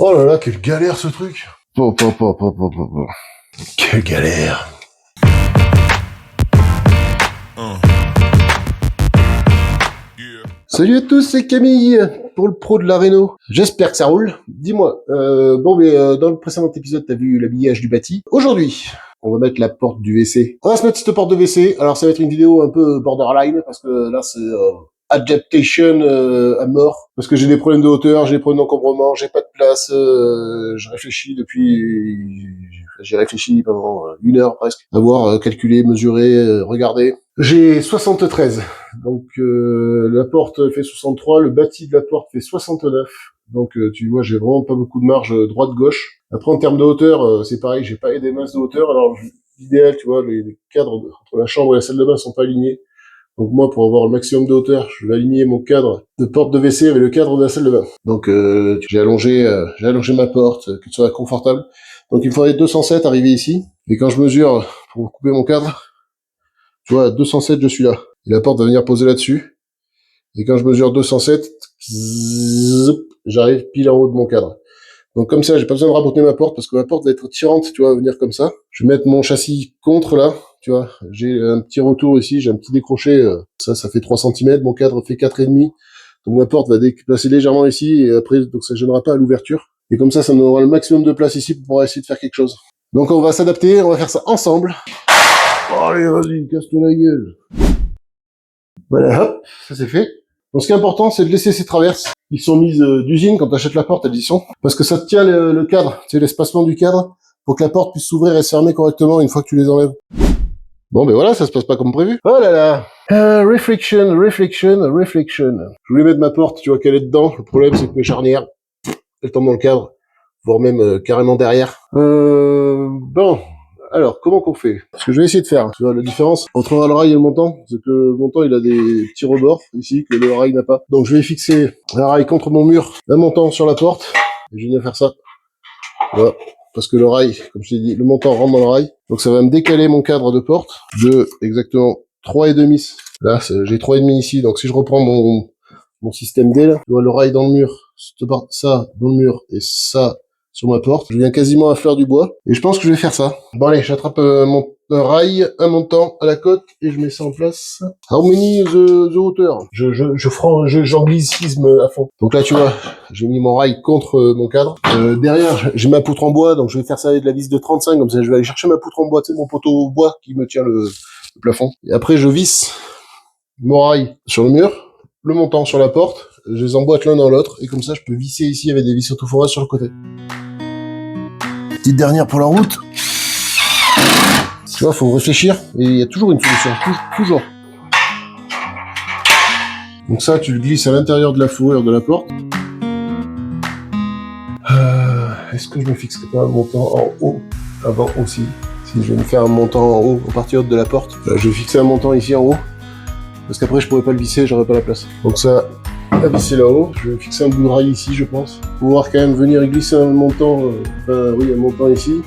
Oh là là, quelle galère ce truc. Quelle galère. Salut à tous, c'est Camille pour le pro de la Réno. J'espère que ça roule. Dis-moi, dans le précédent épisode, t'as vu l'habillage du bâti. Aujourd'hui, on va mettre la porte du WC. On va se mettre cette porte de WC. Alors ça va être une vidéo un peu borderline parce que là c'est adaptation à mort. Parce que j'ai des problèmes de hauteur, j'ai des problèmes d'encombrement, j'ai pas de place. Je réfléchis j'ai réfléchi pendant 1 heure presque. Avoir calculé, mesuré, regardé. J'ai 73. Donc la porte fait 63, le bâti de la porte fait 69. Donc tu vois, j'ai vraiment pas beaucoup de marge droite-gauche. Après en termes de hauteur, c'est pareil, j'ai pas des masses de hauteur. Alors l'idéal, tu vois, les cadres entre la chambre et la salle de bain sont pas alignés. Donc moi, pour avoir le maximum de hauteur, je vais aligner mon cadre de porte de WC avec le cadre de la salle de bain. Donc j'ai allongé ma porte, que ce soit confortable. Donc il me faudrait 207 arriver ici. Et quand je mesure pour couper mon cadre, tu vois, à 207, je suis là. Et la porte va venir poser là-dessus. Et quand je mesure 207, j'arrive pile en haut de mon cadre. Donc comme ça, j'ai pas besoin de raboter ma porte parce que ma porte va être tirante, tu vois, venir comme ça. Je vais mettre mon châssis contre là, tu vois. J'ai un petit retour ici, j'ai un petit décroché. Ça fait 3 cm, mon cadre fait 4,5. Donc ma porte va déplacer légèrement ici et après, donc ça gênera pas à l'ouverture. Et comme ça me donnera le maximum de place ici pour pouvoir essayer de faire quelque chose. Donc on va s'adapter, on va faire ça ensemble. Oh, allez, vas-y, casse-toi la gueule. Voilà, hop, ça c'est fait. Donc ce qui est important, c'est de laisser ces traverses. Ils sont mises d'usine quand tu achètes la porte, elles y sont. Parce que ça te tient le cadre, tu sais, l'espacement du cadre, pour que la porte puisse s'ouvrir et se fermer correctement une fois que tu les enlèves. Bon, ben voilà, ça se passe pas comme prévu. Oh là là. Reflection. Je voulais mettre ma porte, tu vois qu'elle est dedans. Le problème, c'est que mes charnières, elles tombent dans le cadre, voire même carrément derrière. Bon. Alors, comment qu'on fait? Ce que je vais essayer de faire, tu vois, la différence entre le rail et le montant, c'est que le montant, il a des petits rebords, ici, que le rail n'a pas. Donc, je vais fixer un rail contre mon mur, un montant sur la porte, et je vais venir faire ça. Voilà. Parce que le rail, comme je t'ai dit, le montant rentre dans le rail. Donc, ça va me décaler mon cadre de porte de exactement 3,5. Là, j'ai 3,5 ici, donc si je reprends mon système D, là, tu vois, le rail dans le mur, ça dans le mur, et ça sur ma porte. Je viens quasiment à fleur du bois. Et je pense que je vais faire ça. Bon allez, j'attrape un rail, un montant à la côte et je mets ça en place. How many the hauteur? J'anglicisme à fond. Donc là tu vois, j'ai mis mon rail contre mon cadre. Derrière, j'ai ma poutre en bois, donc je vais faire ça avec de la vis de 35, comme ça je vais aller chercher ma poutre en bois, tu sais, mon poteau bois qui me tient le plafond. Et après je visse mon rail sur le mur, le montant sur la porte, je les emboîte l'un dans l'autre, et comme ça je peux visser ici avec des vis autoforages sur le côté. Petite dernière pour la route. Tu vois, faut réfléchir, et il y a toujours une solution, toujours. Donc ça, tu le glisses à l'intérieur de la fourrure de la porte. Est-ce que je me fixerai pas un montant en haut avant aussi? Si je vais me faire un montant en haut, en partie haute de la porte, je vais fixer un montant ici en haut, parce qu'après je pourrais pas le visser, j'aurais pas la place. Donc ça, à visser là-haut, je vais fixer un bout de rail ici, je pense. Pouvoir quand même venir glisser un montant, un montant ici.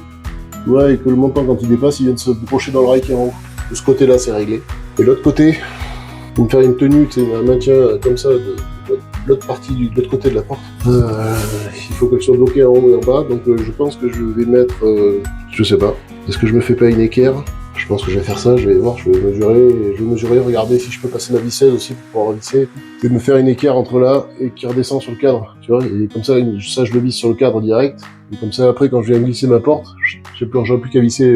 Ouais, et que le montant, quand il dépasse, il vient de se brocher dans le rail qui est en haut. De ce côté-là, c'est réglé. Et l'autre côté, pour me faire une tenue, tu sais, un maintien comme ça de l'autre partie, de l'autre côté de la porte. Il faut qu'elle soit bloquée en haut et en bas, donc je pense que je vais mettre, je sais pas, est-ce que je me fais pas une équerre? Je pense que je vais faire ça, je vais voir, je vais mesurer, regarder si je peux passer ma visseuse aussi pour pouvoir visser. Je vais me faire une équerre entre là et qui redescend sur le cadre, tu vois, et comme ça je le visse sur le cadre direct. Et comme ça après quand je viens glisser ma porte, j'aurai plus qu'à visser,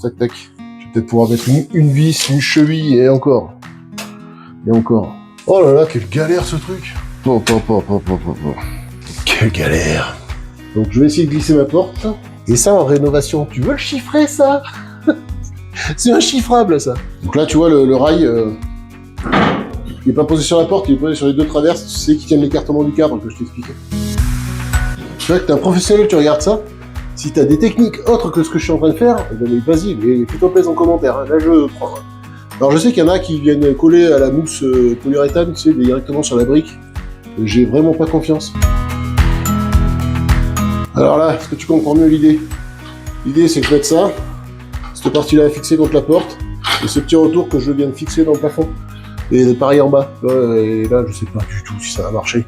tac tac. Je vais peut-être pouvoir mettre une vis, une cheville et encore. Et encore. Oh là là, quelle galère ce truc. Quelle galère. Donc je vais essayer de glisser ma porte. Et ça en rénovation, tu veux le chiffrer ça? C'est inchiffrable ça. Donc là tu vois le rail, il est pas posé sur la porte, il est posé sur les deux traverses, tu sais, qui tiennent l'écartement du cadre que je t'expliquais. Tu vois que t'es un professionnel, tu regardes ça. Si t'as des techniques autres que ce que je suis en train de faire, ben vas-y, fais-toi plaisir en commentaire, hein. Là je prends. Alors je sais qu'il y en a qui viennent coller à la mousse polyuréthane, tu sais, directement sur la brique. J'ai vraiment pas confiance. Alors là, est-ce que tu comprends mieux l'idée? L'idée c'est que je mette ça, cette partie-là fixée contre la porte, et ce petit retour que je viens de fixer dans le plafond. Et pareil en bas. Et là, je sais pas du tout si ça va marcher.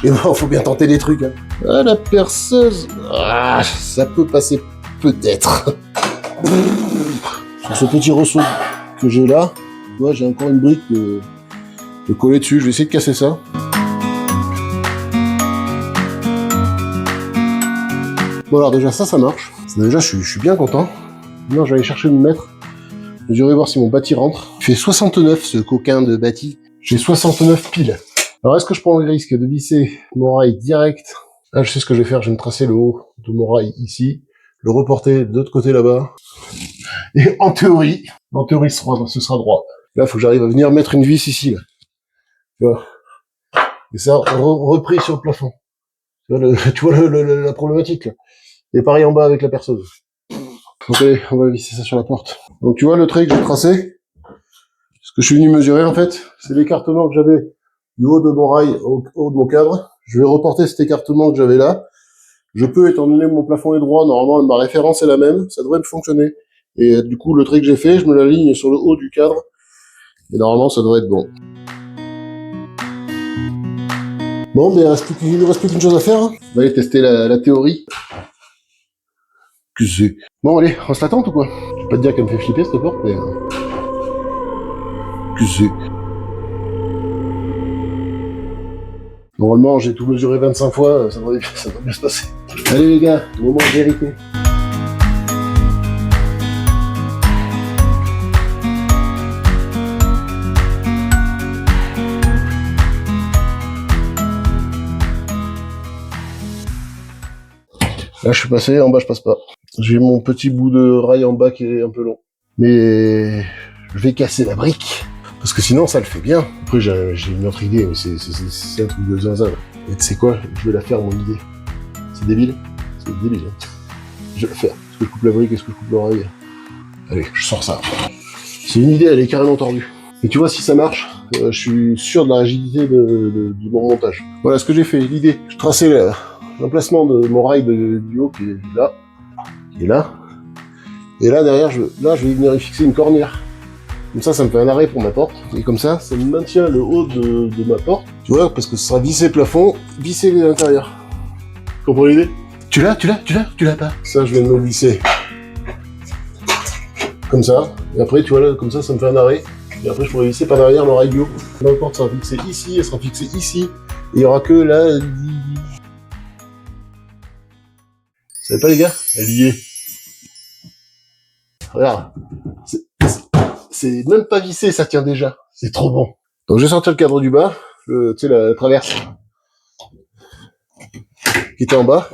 Et bon, faut bien tenter des trucs. Hein. Ah, la perceuse, ah, ça peut passer peut-être. Sur ce petit ressaut que j'ai là, tu vois, j'ai encore une brique de coller dessus. Je vais essayer de casser ça. Bon alors déjà ça marche. Déjà je suis bien content. Maintenant je vais aller chercher le mètre. Je vais voir si mon bâti rentre. Il fait 69 ce coquin de bâti. J'ai 69 piles. Alors est-ce que je prends le risque de visser mon rail direct? Ah je sais ce que je vais faire, je vais me tracer le haut de mon rail ici, le reporter de l'autre côté là-bas. Et en théorie ce sera droit. Là faut que j'arrive à venir mettre une vis ici. Là. Tu vois. Et ça repris sur le plafond. Tu vois la problématique là. Et pareil en bas avec la perceuse. Donc allez, on va visser ça sur la porte. Donc tu vois le trait que j'ai tracé, ce que je suis venu mesurer en fait, c'est l'écartement que j'avais du haut de mon rail au haut de mon cadre. Je vais reporter cet écartement que j'avais là. Je peux, étant donné que mon plafond est droit, normalement ma référence est la même, ça devrait me fonctionner. Et du coup le trait que j'ai fait, je me l'aligne sur le haut du cadre, et normalement ça devrait être bon. Bon, mais il ne reste plus qu'une chose à faire. Hein. On va aller tester la théorie. Que c'est. Bon, allez, on se l'attend ou quoi? Je vais pas te dire qu'elle me fait flipper cette porte, mais. Que c'est. Normalement, j'ai tout mesuré 25 fois, ça devrait bien se passer. Allez les gars, le moment de vérité. Là, je suis passé, en bas, je passe pas. J'ai mon petit bout de rail en bas qui est un peu long. Mais je vais casser la brique. Parce que sinon, ça le fait bien. Après, j'ai une autre idée, mais c'est un truc de zinzin. Et tu sais quoi? Je vais la faire, mon idée. C'est débile? C'est débile, hein. Je vais la faire. Est-ce que je coupe la brique? Est-ce que je coupe l'oreille? Allez, je sors ça. C'est une idée, elle est carrément tordue. Et tu vois, si ça marche, je suis sûr de la rigidité de mon montage. Voilà ce que j'ai fait, l'idée. Je traçais l'emplacement de mon rail du haut qui est là. Qui est là. Et là, derrière, je vais venir y fixer une cornière. Comme ça me fait un arrêt pour ma porte. Et comme ça me maintient le haut de ma porte. Tu vois, parce que ce sera vissé plafond, vissé l'intérieur. Tu comprends l'idée? Tu l'as pas? Ça, je vais me le visser. Comme ça. Et après, tu vois, là, comme ça me fait un arrêt. Et après, je pourrais visser par derrière le rail bio. La porte sera fixée ici, elle sera fixée ici. Et il n'y aura que là. Vous savez pas, les gars? Elle y est. Regarde. C'est même pas vissé, ça tient déjà. C'est trop bon. Donc, je vais sortir le cadre du bas. Tu sais, la traverse. Qui était en bas.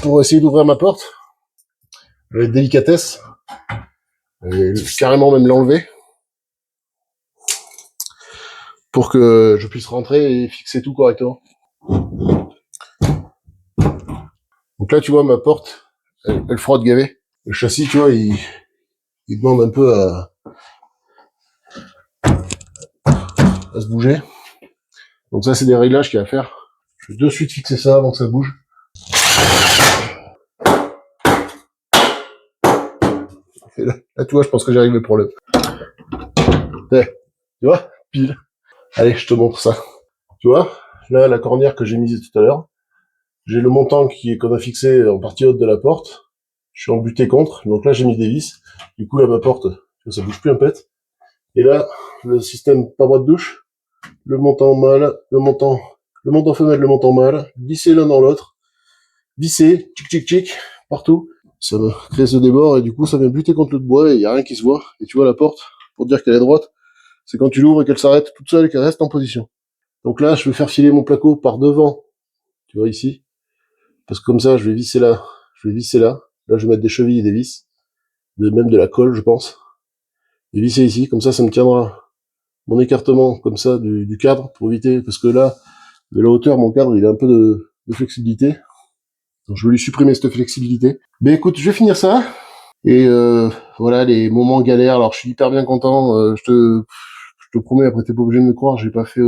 Pour essayer d'ouvrir ma porte. Avec délicatesse. Et carrément même l'enlever. Pour que je puisse rentrer et fixer tout correctement. Donc là, tu vois, ma porte, elle frotte gavé. Le châssis, tu vois, il demande un peu à se bouger. Donc ça, c'est des réglages qu'il y a à faire. Je vais de suite fixer ça avant que ça bouge. Et là, tu vois, je pense que j'ai réglé le problème. Tu vois, pile. Allez, je te montre ça. Tu vois, là, la cornière que j'ai mise tout à l'heure, j'ai le montant qu'on a fixé en partie haute de la porte. Je suis embuté contre, donc là, j'ai mis des vis. Du coup, là, ma porte, ça bouge plus un pet. Et là, le système parois de douche, le montant mâle, le montant femelle, le montant mâle, visser l'un dans l'autre, visser, tchic, partout. Ça me crée ce débord et du coup ça vient buter contre le bois et il y a rien qui se voit. Et tu vois la porte, pour dire qu'elle est droite, c'est quand tu l'ouvres et qu'elle s'arrête toute seule et qu'elle reste en position. Donc là, je vais faire filer mon placo par devant, tu vois ici, parce que comme ça, je vais visser là. Là, je vais mettre des chevilles et des vis, même de la colle, je pense. Et visser ici, comme ça me tiendra mon écartement comme ça du cadre pour éviter, parce que là, de la hauteur, mon cadre, il a un peu de flexibilité. Donc je vais lui supprimer cette flexibilité. Mais écoute, je vais finir ça. Et voilà, les moments galères. Alors je suis hyper bien content. Je te promets, après t'es pas obligé de me croire, j'ai pas fait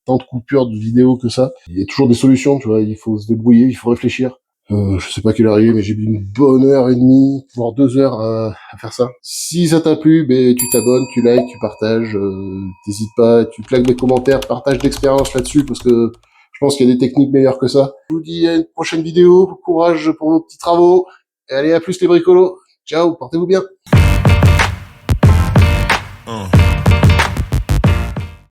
tant de coupures de vidéos que ça. Il y a toujours des solutions, tu vois, il faut se débrouiller, il faut réfléchir. Je sais pas quelle heure il est, mais j'ai mis une bonne heure et demie, voire 2 heures à faire ça. Si ça t'a plu, ben tu t'abonnes, tu likes, tu partages, t'hésites pas, tu claques des commentaires, partage d'expérience là-dessus, parce que je pense qu'il y a des techniques meilleures que ça. Je vous dis à une prochaine vidéo, courage pour vos petits travaux, et allez à plus les bricolos. Ciao, portez-vous bien.